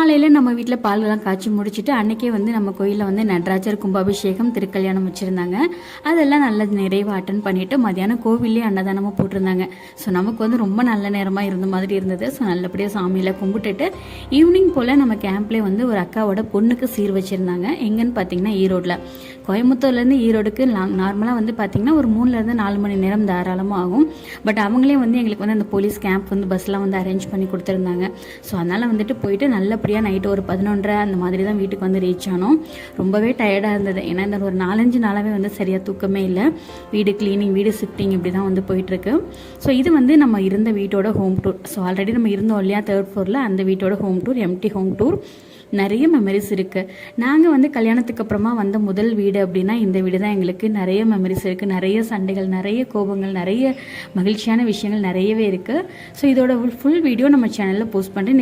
காலையில் நம்ம வீட்டில் பால்லாம் காய்ச்சி முடிச்சுட்டு அன்றைக்கே வந்து நம்ம கோயிலில் வந்து நடராஜர் கும்பாபிஷேகம் திருக்கல்யாணம் வச்சுருந்தாங்க. அதெல்லாம் நல்லா நிறைவாக அட்டன் பண்ணிவிட்டு மதியானம் கோவிலே அன்னதானமாக போட்டிருந்தாங்க. ஸோ நமக்கு வந்து ரொம்ப நல்ல நேரமாக இருந்த மாதிரி இருந்தது. ஸோ நல்லபடியாக சாமியில் கும்பிட்டுட்டு ஈவினிங் போல் நம்ம கேம்ப்லேயே வந்து ஒரு அக்காவோட பொண்ணுக்கு சீர் வச்சுருந்தாங்க. எங்கன்னு பார்த்தீங்கன்னா ஈரோட்டில். கோயம்புத்தூர்லேருந்து ஈரோடுக்கு நார்மலாக வந்து பார்த்திங்கன்னா ஒரு 3லேருந்து 4 மணி நேரம் தாராளமாக ஆகும். பட் அவங்களே வந்து எங்களுக்கு வந்து அந்த போலீஸ் கேம்ப் வந்து பஸ்லாம் வந்து அரேஞ்ச் பண்ணி கொடுத்துருந்தாங்க. ஸோ அதனால் வந்துட்டு போயிட்டு நல்லபடியாக நைட்டு ஒரு 11:30 அந்த மாதிரி தான் வீட்டுக்கு வந்து ரீச் ஆனோம். ரொம்பவே டயர்டாக இருந்தது. ஏன்னா இந்த ஒரு 4-5 நாளாகவே வந்து சரியாக தூக்கமே இல்லை. வீடு க்ளீனிங், வீடு ஷிஃப்டிங் இப்படி தான் வந்து போயிட்டுருக்கு. ஸோ இது வந்து நம்ம இருந்த வீட்டோட ஹோம் டூர். ஸோ ஆல்ரெடி நம்ம இருந்தோம் இல்லையா 3rd ஃப்ளோரில், அந்த வீட்டோட home tour, empty home tour. நிறைய மெமரிஸ் இருக்குது. நாங்கள் வந்து கல்யாணத்துக்கு அப்புறமா வந்த முதல் வீடு அப்படின்னா இந்த வீடு தான். எங்களுக்கு நிறைய மெமரிஸ் இருக்குது. நிறைய சண்டைகள், நிறைய கோபங்கள், நிறைய மகிழ்ச்சியான விஷயங்கள் நிறையவே இருக்குது. ஸோ இதோட ஃபுல் வீடியோ நம்ம சேனலில் போஸ்ட் பண்ணுறேன்.